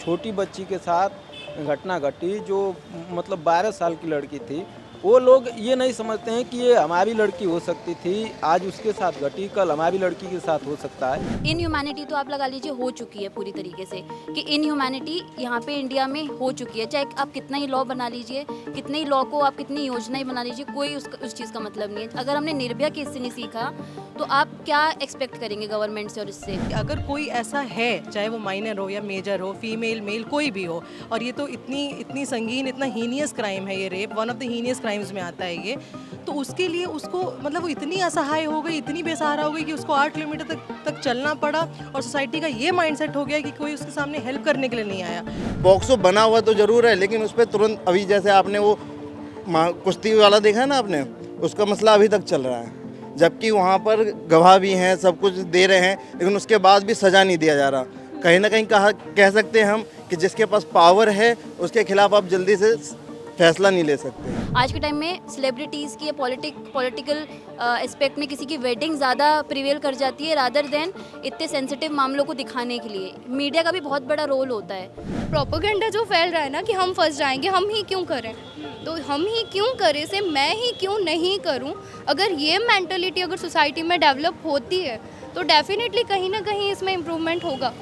छोटी बच्ची के साथ घटना घटी जो मतलब 12 साल की लड़की थी। वो लोग ये नहीं समझते हैं कि ये हमारी लड़की हो सकती थी, आज उसके साथ घटी, कल हमारी लड़की के साथ हो सकता है। इनह्यूमैनिटी तो आप लगा लीजिए हो चुकी है पूरी तरीके से कि इनह्यूमैनिटी यहाँ पे इंडिया में हो चुकी है। चाहे आप कितना ही लॉ बना लीजिए, कितने ही लॉ को आप कितनी योजनाएं बना लीजिए, कोई उस चीज़ का मतलब नहीं है। अगर हमने निर्भया केस से नहीं सीखा तो आप क्या एक्सपेक्ट करेंगे गवर्नमेंट से और इससे। अगर कोई ऐसा है, चाहे वो माइनर हो या मेजर हो, फीमेल मेल कोई भी हो, और ये तो इतनी इतनी संगीन, इतना हीनियस क्राइम है ये rape, one of the heinous crimes में आता है ये, तो उसके लिए उसको मतलब वो इतनी असहाय हो गई, इतनी बेसहारा हो गई कि उसको 8 किलोमीटर तक चलना पड़ा, और सोसाइटी का ये माइंडसेट हो गया कि कोई उसके सामने हेल्प करने के लिए नहीं आया। पॉक्सो बना हुआ तो ज़रूर है, लेकिन उस पर तुरंत अभी जैसे आपने वो कुश्ती वाला देखा है ना आपने, उसका मसला अभी तक चल रहा है, जबकि वहाँ पर गवाह भी हैं, सब कुछ दे रहे हैं, लेकिन उसके बाद भी सज़ा नहीं दिया जा रहा। कहीं ना कहीं कह सकते हैं हम कि जिसके पास पावर है उसके खिलाफ आप जल्दी से फैसला नहीं ले सकते। आज के टाइम में सेलिब्रिटीज़ की पॉलिटिकल एस्पेक्ट में किसी की वेडिंग ज़्यादा प्रिवेल कर जाती है रादर देन इतने सेंसिटिव मामलों को दिखाने के लिए। मीडिया का भी बहुत बड़ा रोल होता है। प्रोपेगेंडा जो फैल रहा है ना कि हम फंस जाएंगे, हम ही क्यों करें, तो हम ही क्यों करें से मैं ही क्यों नहीं करूं। अगर ये मेंटालिटी अगर सोसाइटी में डेवलप होती है तो डेफिनेटली कहीं ना कहीं इसमें इम्प्रूवमेंट होगा।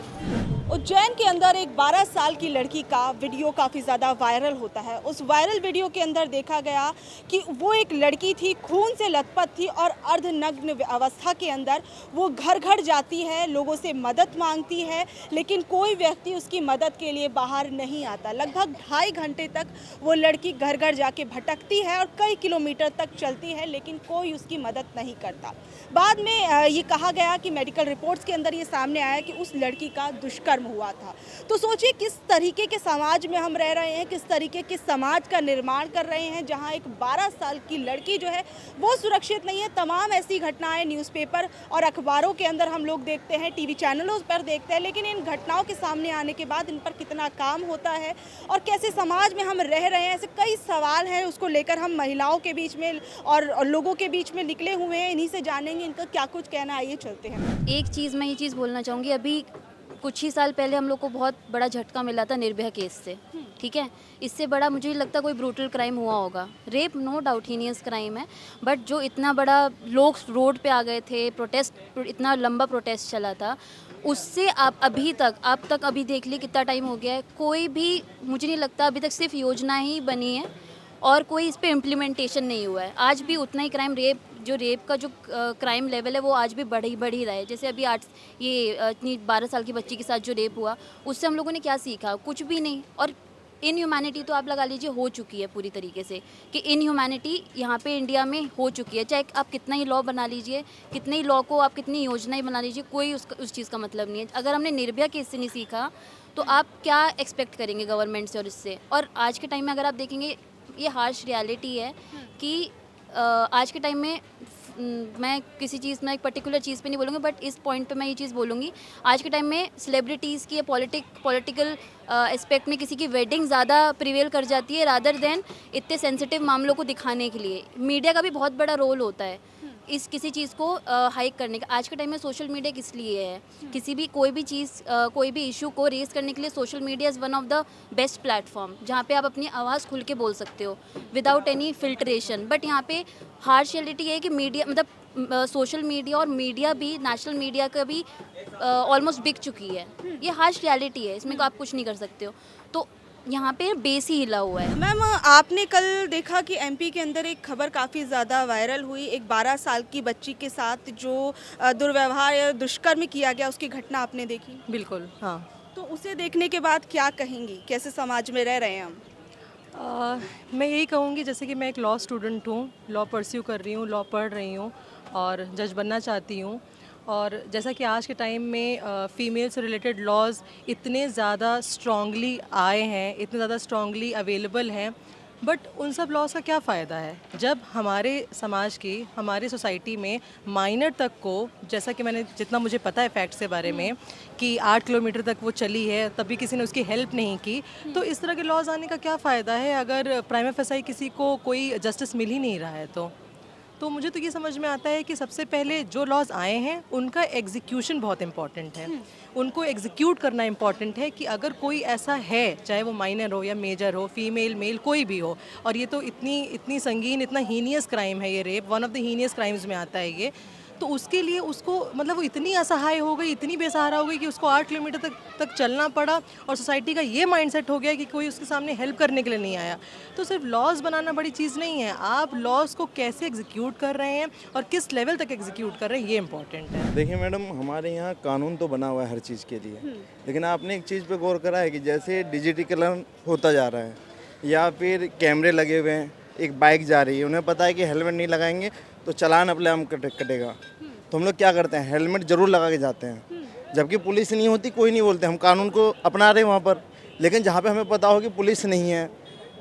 उज्जैन के अंदर एक 12 साल की लड़की का वीडियो काफ़ी ज़्यादा वायरल होता है। उस वायरल वीडियो के अंदर देखा गया कि वो एक लड़की थी, खून से लथपथ थी और अर्धनग्न अवस्था के अंदर वो घर घर जाती है, लोगों से मदद मांगती है, लेकिन कोई व्यक्ति उसकी मदद के लिए बाहर नहीं आता। लगभग 2.5 घंटे तक वो लड़की घर घर जाके भटकती है और कई किलोमीटर तक चलती है, लेकिन कोई उसकी मदद नहीं करता। बाद में ये कहा गया कि मेडिकल रिपोर्ट्स के अंदर ये सामने आया कि उस लड़की का दुष्कर्म हुआ था। तो सोचिए किस तरीके के समाज में हम रह रहे हैं, किस तरीके के समाज का निर्माण कर रहे हैं जहां एक 12 साल की लड़की जो है वो सुरक्षित नहीं है। तमाम ऐसी घटनाएं न्यूज़पेपर और अखबारों के अंदर हम लोग देखते हैं, टीवी चैनलों पर देखते हैं, लेकिन इन घटनाओं के सामने आने के बाद इन पर कितना काम होता है और कैसे समाज में हम रह रहे हैं, ऐसे कई सवाल हैं। उसको लेकर हम महिलाओं के बीच में और लोगों के बीच में निकले हुए हैं। इन्हीं से जानेंगे इनका क्या कुछ कहना है। आइए चलते हैं। एक चीज़ मैं ये चीज़ बोलना चाहूँगी, अभी कुछ ही साल पहले हम लोग को बहुत बड़ा झटका मिला था निर्भया केस से, ठीक है। इससे बड़ा मुझे नहीं लगता कोई ब्रूटल क्राइम हुआ होगा। Rape no doubt heinous crime है, बट जो इतना बड़ा लोग रोड पे आ गए थे, प्रोटेस्ट, इतना लंबा प्रोटेस्ट चला था, उससे आप अभी देख ली कितना टाइम हो गया है। कोई भी मुझे नहीं लगता अभी तक, सिर्फ योजना ही बनी है और कोई इस पे इम्प्लीमेंटेशन नहीं हुआ है। आज भी उतना ही क्राइम, रेप का जो क्राइम लेवल है वो आज भी बढ़ ही रहा है। जैसे अभी इतनी 12 साल की बच्ची के साथ जो रेप हुआ, उससे हम लोगों ने क्या सीखा? कुछ भी नहीं। और इनह्यूमैनिटी तो आप लगा लीजिए हो चुकी है पूरी तरीके से कि इनह्यूमैनिटी यहाँ पे इंडिया में हो चुकी है। चाहे आप कितना ही लॉ बना लीजिए, कितने ही लॉ को आप कितनी योजनाएं बना लीजिए, कोई उस चीज़ का मतलब नहीं है। अगर हमने निर्भया केस से नहीं सीखा तो आप क्या एक्सपेक्ट करेंगे गवर्नमेंट से और इससे। और आज के टाइम में अगर आप देखेंगे, ये हार्श रियलिटी है कि आज के टाइम में मैं किसी चीज़ में एक पर्टिकुलर चीज़ पे नहीं बोलूँगी, बट इस पॉइंट पे मैं ये चीज़ बोलूँगी, आज के टाइम में सेलिब्रिटीज़ की पॉलिटिकल एस्पेक्ट में किसी की वेडिंग ज़्यादा प्रिवेल कर जाती है रादर देन इतने सेंसिटिव मामलों को दिखाने के लिए। मीडिया का भी बहुत बड़ा रोल होता है इस किसी चीज़ को हाइक करने का। आज के टाइम में सोशल मीडिया किस लिए है, किसी भी कोई भी चीज़ कोई भी इशू को रेज करने के लिए social media is one of the best platform, जहाँ पे आप अपनी आवाज़ खुल के बोल सकते हो विदाउट एनी फिल्ट्रेशन। बट यहाँ पे हार्श रियलिटी है कि मीडिया मतलब सोशल मीडिया और मीडिया भी, नेशनल मीडिया का भी ऑलमोस्ट बिक चुकी है। ये हार्श रियलिटी है, इसमें आप कुछ नहीं कर सकते हो। तो यहाँ पे बेस ही हिला हुआ है। मैम, आपने कल देखा कि एमपी के अंदर एक खबर काफ़ी ज़्यादा वायरल हुई, एक 12 साल की बच्ची के साथ जो दुर्व्यवहार या दुष्कर्म किया गया, उसकी घटना आपने देखी? बिल्कुल, हाँ। तो उसे देखने के बाद क्या कहेंगी, कैसे समाज में रह रहे हैं हम? मैं यही कहूँगी, जैसे कि मैं एक लॉ स्टूडेंट हूँ, लॉ परस्यू कर रही हूँ, लॉ पढ़ रही हूँ और जज बनना चाहती हूँ। और जैसा कि आज के टाइम में फ़ीमेल से रिलेटेड लॉज इतने ज़्यादा स्ट्रॉन्गली आए हैं, इतने ज़्यादा स्ट्रॉन्गली अवेलेबल हैं, बट उन सब लॉज का क्या फ़ायदा है जब हमारे समाज की, हमारी सोसाइटी में माइनर तक को, जैसा कि मैंने जितना मुझे पता है फैक्ट्स के बारे में कि 8 किलोमीटर तक वो चली है, तभी किसी ने उसकी हेल्प नहीं की। तो इस तरह के लॉज आने का क्या फ़ायदा है अगर प्राइमा फेसाई किसी को कोई जस्टिस मिल ही नहीं रहा है। तो तो मुझे तो ये समझ में आता है कि सबसे पहले जो लॉज आए हैं उनका एग्जीक्यूशन बहुत इंपॉर्टेंट है। उनको एग्जीक्यूट करना इंपॉर्टेंट है कि अगर कोई ऐसा है, चाहे वो माइनर हो या मेजर हो, फीमेल मेल कोई भी हो, और ये तो इतनी इतनी संगीन, इतना हीनियस क्राइम है ये rape, one of the heinous crimes में आता है ये, तो उसके लिए उसको मतलब वो इतनी असहाय हो गई, इतनी बेसहारा हो गई कि उसको 8 किलोमीटर तक चलना पड़ा, और सोसाइटी का ये माइंडसेट हो गया कि कोई उसके सामने हेल्प करने के लिए नहीं आया। तो सिर्फ लॉज बनाना बड़ी चीज़ नहीं है, आप लॉज को कैसे एग्जीक्यूट कर रहे हैं और किस लेवल तक एग्जीक्यूट कर रहे हैं, ये इंपॉर्टेंट है। देखिए मैडम, हमारे यहाँ कानून तो बना हुआ है हर चीज़ के लिए, लेकिन आपने एक चीज़ पे गौर करा है कि जैसे डिजिटलीकरण होता जा रहा है या फिर कैमरे लगे हुए हैं, एक बाइक जा रही है, उन्हें पता है कि हेलमेट नहीं लगाएंगे तो चालान अपने हम कटेगा, तो हम लोग क्या करते हैं, हेलमेट ज़रूर लगा के जाते हैं। जबकि पुलिस नहीं होती, कोई नहीं बोलते, हम कानून को अपना रहे हैं वहाँ पर। लेकिन जहाँ पे हमें पता हो कि पुलिस नहीं है,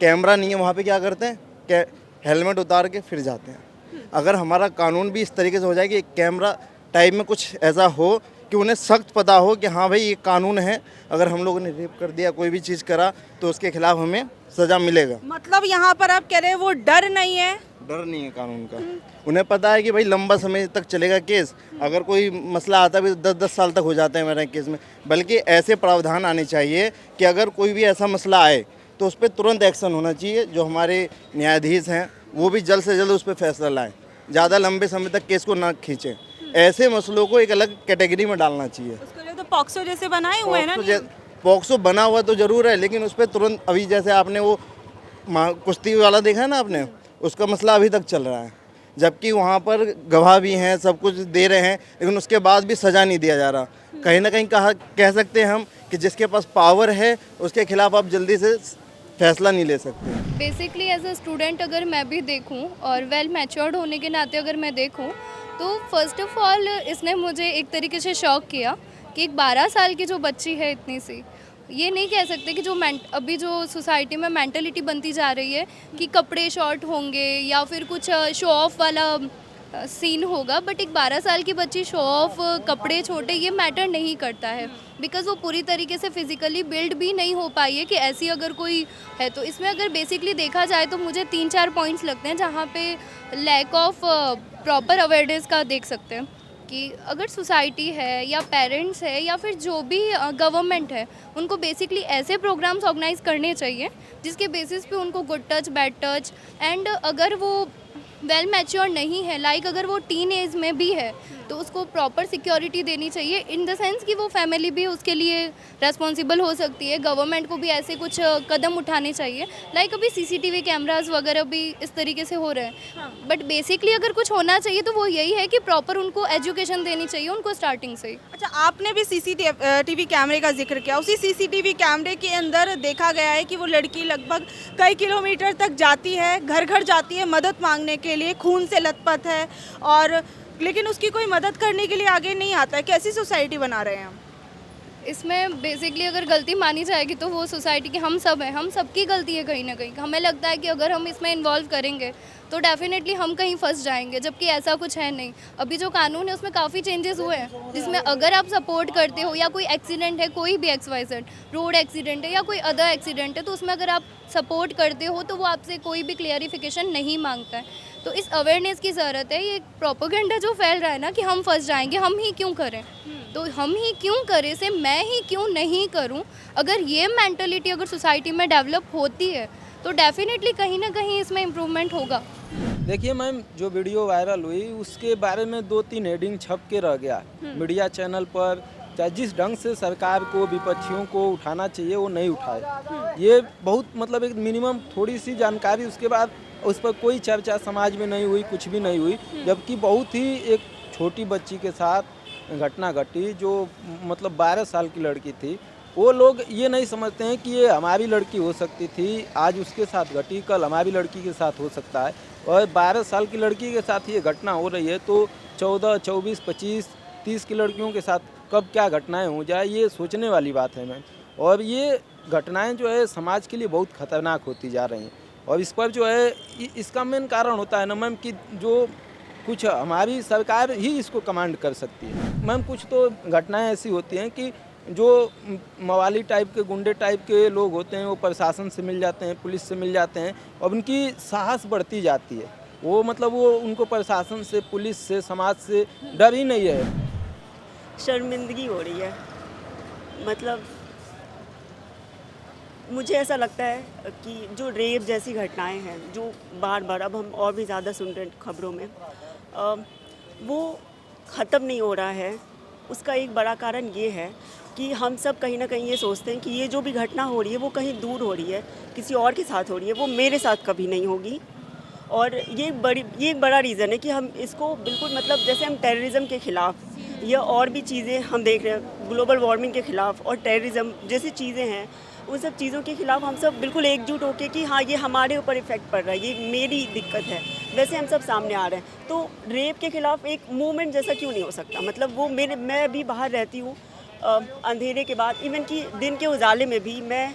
कैमरा नहीं है, वहाँ पे क्या करते हैं, हेलमेट उतार के फिर जाते हैं। अगर हमारा कानून भी इस तरीके से हो जाए कि कैमरा टाइप में कुछ ऐसा हो कि उन्हें सख्त पता हो कि हाँ भाई ये कानून है, अगर हम लोगों ने रेप कर दिया, कोई भी चीज़ करा, तो उसके खिलाफ हमें सज़ा मिलेगा। मतलब यहाँ पर आप कह रहे हैं वो डर नहीं है, डर नहीं है कानून का। उन्हें पता है कि भाई लंबा समय तक चलेगा केस, अगर कोई मसला आता भी 10-10 साल तक हो जाते हैं मेरे केस में। बल्कि ऐसे प्रावधान आने चाहिए कि अगर कोई भी ऐसा मसला आए तो उस पर तुरंत एक्शन होना चाहिए। जो हमारे न्यायाधीश हैं वो भी जल्द से जल्द उस पर फैसला लाएं, ज़्यादा लंबे समय तक केस को ना खींचें। ऐसे मसलों को एक अलग कैटेगरी में डालना चाहिए। उसके लिए तो पॉक्सो जैसे बनाए हुए हैं ना। पॉक्सो बना हुआ तो ज़रूर है, लेकिन उस पर तुरंत, अभी जैसे आपने वो कुश्ती वाला देखा है ना आपने, उसका मसला अभी तक चल रहा है, जबकि वहाँ पर गवाह भी हैं, सब कुछ दे रहे हैं, लेकिन उसके बाद भी सज़ा नहीं दिया जा रहा। कहीं ना कहीं कह सकते हैं हम कि जिसके पास पावर है उसके खिलाफ आप जल्दी से फैसला नहीं ले सकते। बेसिकली एज अ स्टूडेंट अगर मैं भी देखूं और वेल मैच्योर्ड होने के नाते अगर मैं देखूं, तो फर्स्ट ऑफ ऑल इसने मुझे एक तरीके से शॉक किया कि एक 12 साल की जो बच्ची है इतनी सी, ये नहीं कह सकते कि जो अभी जो सोसाइटी में मेंटलिटी बनती जा रही है कि कपड़े शॉर्ट होंगे या फिर कुछ शो ऑफ वाला सीन होगा, बट एक 12 साल की बच्ची शो ऑफ, कपड़े छोटे, ये मैटर नहीं करता है, बिकॉज़ वो पूरी तरीके से फिजिकली बिल्ड भी नहीं हो पाई है कि ऐसी अगर कोई है। तो इसमें अगर बेसिकली देखा जाए तो मुझे 3-4 पॉइंट्स लगते हैं जहाँ पे लैक ऑफ प्रॉपर अवेयरनेस का देख सकते हैं कि अगर सोसाइटी है या पेरेंट्स है या फिर जो भी गवर्नमेंट है, उनको बेसिकली ऐसे प्रोग्राम्स ऑर्गेनाइज करने चाहिए जिसके बेसिस पे उनको good touch, bad touch, and अगर वो वेल मैच्योर नहीं है, लाइक अगर वो टीन एज में भी है, तो उसको प्रॉपर सिक्योरिटी देनी चाहिए, इन द सेंस कि वो फैमिली भी उसके लिए रेस्पॉन्सिबल हो सकती है। गवर्नमेंट को भी ऐसे कुछ कदम उठाने चाहिए, लाइक अभी सीसीटीवी कैमरास वगैरह भी इस तरीके से हो रहे हैं। बट बेसिकली अगर कुछ होना चाहिए तो वो यही है कि प्रॉपर उनको एजुकेशन देनी चाहिए उनको स्टार्टिंग से ही। अच्छा, आपने भी सीसीटीवी कैमरे का जिक्र किया। उसी सीसीटीवी कैमरे के अंदर देखा गया है कि वो लड़की लगभग कई किलोमीटर तक जाती है, घर घर जाती है मदद मांगने के लिए, खून से लथपथ है, और लेकिन उसकी कोई मदद करने के लिए आगे नहीं आता है। कैसी सोसाइटी बना रहे हैं हम? इसमें बेसिकली अगर गलती मानी जाएगी तो वो सोसाइटी की हम सब हैं, हम सबकी गलती है कहीं ना कहीं। हमें लगता है कि अगर हम इसमें इन्वॉल्व करेंगे तो डेफिनेटली हम कहीं फंस जाएंगे, जबकि ऐसा कुछ है नहीं। अभी जो कानून है उसमें काफ़ी चेंजेस हुए हैं, जिसमें अगर आप सपोर्ट करते हो या कोई एक्सीडेंट है, कोई भी XYZ रोड एक्सीडेंट है या कोई अदर एक्सीडेंट है, तो उसमें अगर आप सपोर्ट करते हो तो वो आपसे कोई भी क्लियरिफिकेशन नहीं मांगता है। तो इस अवेयरनेस की ज़रूरत है। ये प्रोपेगेंडा जो फैल रहा है ना कि हम फंस जाएंगे, हम ही क्यों करें, तो हम ही क्यों करें से मैं ही क्यों नहीं करूं, अगर ये मेंटलिटी अगर सोसाइटी में डेवलप होती है तो डेफिनेटली कहीं ना कहीं इसमें इम्प्रूवमेंट होगा। देखिए मैम, जो वीडियो वायरल हुई उसके बारे में 2-3 हेडिंग छप के रह गया मीडिया चैनल पर। चाहे जिस ढंग से सरकार को, विपक्षियों को उठाना चाहिए वो नहीं उठाए। ये बहुत मतलब एक मिनिमम थोड़ी सी जानकारी, उसके बाद उस पर कोई चर्चा समाज में नहीं हुई, कुछ भी नहीं हुई। जबकि बहुत ही एक छोटी बच्ची के साथ घटना घटी जो मतलब 12 साल की लड़की थी। वो लोग ये नहीं समझते हैं कि ये हमारी लड़की हो सकती थी, आज उसके साथ घटी, कल हमारी लड़की के साथ हो सकता है। और 12 साल की लड़की के साथ ये घटना हो रही है तो 14, 24, 25, 30 की लड़कियों के साथ कब क्या घटनाएं हो जाए, ये सोचने वाली बात है मैम। और ये घटनाएं जो है समाज के लिए बहुत खतरनाक होती जा रही हैं। और इस पर जो है इसका मेन कारण होता है ना मैम कि जो कुछ हमारी सरकार ही इसको कमांड कर सकती है मैम। कुछ तो घटनाएं ऐसी होती हैं कि जो मवाली टाइप के, गुंडे टाइप के लोग होते हैं, वो प्रशासन से मिल जाते हैं, पुलिस से मिल जाते हैं और उनकी साहस बढ़ती जाती है। वो मतलब वो उनको प्रशासन से, पुलिस से, समाज से डर ही नहीं है। शर्मिंदगी हो रही है। मतलब मुझे ऐसा लगता है कि जो रेप जैसी घटनाएं हैं जो बार बार अब हम और भी ज़्यादा सुन रहे हैं खबरों में, वो ख़त्म नहीं हो रहा है। उसका एक बड़ा कारण ये है कि हम सब कहीं ना कहीं ये सोचते हैं कि ये जो भी घटना हो रही है वो कहीं दूर हो रही है, किसी और के साथ हो रही है, वो मेरे साथ कभी नहीं होगी। और ये एक बड़ा रीज़न है कि हम इसको बिल्कुल मतलब जैसे हम टेररिज्म के ख़िलाफ़ या और भी चीज़ें हम देख रहे हैं, ग्लोबल वार्मिंग के ख़िलाफ़ और टेररिज्म जैसी चीज़ें हैं, उन सब चीज़ों के ख़िलाफ़ हम सब बिल्कुल एकजुट होकर कि हाँ ये हमारे ऊपर इफ़ेक्ट पड़ रहा है, ये मेरी दिक्कत है, वैसे हम सब सामने आ रहे हैं। तो रेप के ख़िलाफ़ एक मूवमेंट जैसा क्यों नहीं हो सकता? मतलब वो मैं अभी बाहर रहती हूँ अंधेरे के बाद, इवन कि दिन के उजाले में भी मैं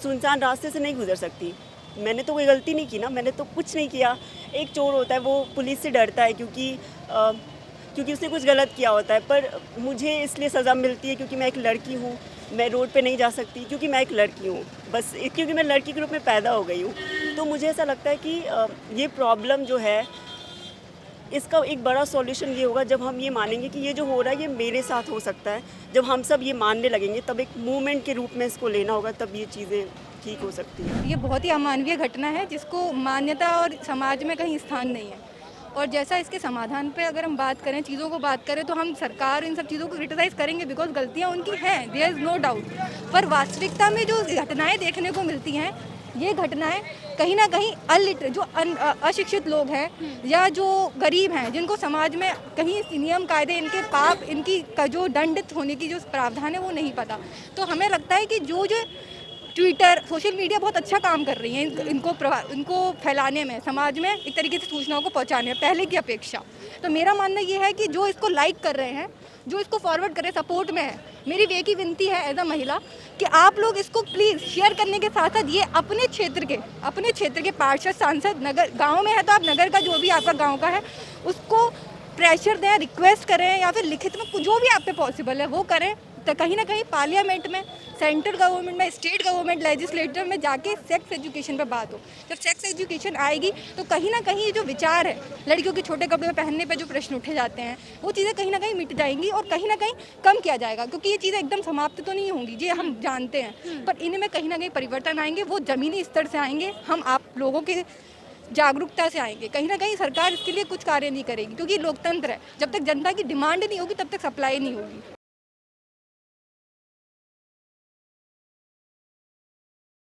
सुनसान रास्ते से नहीं गुजर सकती। मैंने तो कोई गलती नहीं की ना, मैंने तो कुछ नहीं किया। एक चोर होता है वो पुलिस से डरता है क्योंकि उसने कुछ गलत किया होता है, पर मुझे इसलिए सज़ा मिलती है क्योंकि मैं एक लड़की हूँ। मैं रोड पे नहीं जा सकती क्योंकि मैं एक लड़की हूँ, बस क्योंकि मैं लड़की के रूप में पैदा हो गई हूँ। तो मुझे ऐसा लगता है कि ये प्रॉब्लम जो है इसका एक बड़ा सॉल्यूशन ये होगा जब हम ये मानेंगे कि ये जो हो रहा है ये मेरे साथ हो सकता है। जब हम सब ये मानने लगेंगे तब एक मूवमेंट के रूप में इसको लेना होगा, तब ये चीज़ें ठीक हो सकती है। ये बहुत ही अमानवीय घटना है जिसको मान्यता और समाज में कहीं स्थान नहीं है। और जैसा इसके समाधान पे अगर हम बात करें, चीज़ों को बात करें, तो हम सरकार इन सब चीज़ों को क्रिटिसाइज़ करेंगे बिकॉज गलतियाँ उनकी हैं, देयर इज़ नो डाउट। पर वास्तविकता में जो घटनाएं देखने को मिलती हैं, ये घटनाएं कहीं ना कहीं जो अशिक्षित लोग हैं या जो गरीब हैं, जिनको समाज में कहीं नियम कायदे, इनके पाप, इनकी जो दंडित होने की जो प्रावधान है वो नहीं पता। तो हमें लगता है कि जो ट्विटर, सोशल मीडिया बहुत अच्छा काम कर रही है इनको फैलाने में, समाज में एक तरीके से सूचनाओं को पहुंचाने में पहले की अपेक्षा। तो मेरा मानना ये है कि जो इसको लाइक कर रहे हैं, जो इसको फॉरवर्ड कर रहे हैं, सपोर्ट में है, मेरी वे की विनती है एज अ महिला कि आप लोग इसको प्लीज़ शेयर करने के साथ साथ ये अपने क्षेत्र के पार्षद, सांसद, नगर, गाँव में है तो आप नगर का जो भी आपका गाँव का है उसको प्रेशर दें, रिक्वेस्ट करें या फिर लिखित में जो भी आप पे पॉसिबल है वो करें। तो कहीं ना कहीं पार्लियामेंट में, सेंट्रल गवर्नमेंट में, स्टेट गवर्नमेंट, लेजिस्लेटर में जाके सेक्स एजुकेशन पे बात हो। जब सेक्स एजुकेशन आएगी तो कहीं ना कहीं ये जो विचार है लड़कियों के छोटे कपड़े में पहनने पे जो प्रश्न उठे जाते हैं वो चीज़ें कहीं ना कहीं मिट जाएंगी और कहीं ना कहीं कम किया जाएगा, क्योंकि ये चीज़ें एकदम समाप्त तो नहीं होंगी, ये हम जानते हैं, पर इनमें कहीं ना कहीं परिवर्तन आएंगे। वो ज़मीनी स्तर से आएंगे, हम आप लोगों के जागरूकता से आएंगे। कहीं ना कहीं सरकार इसके लिए कुछ कार्य नहीं करेगी, क्योंकि लोकतंत्र है, जब तक जनता की डिमांड नहीं होगी तब तक सप्लाई नहीं होगी।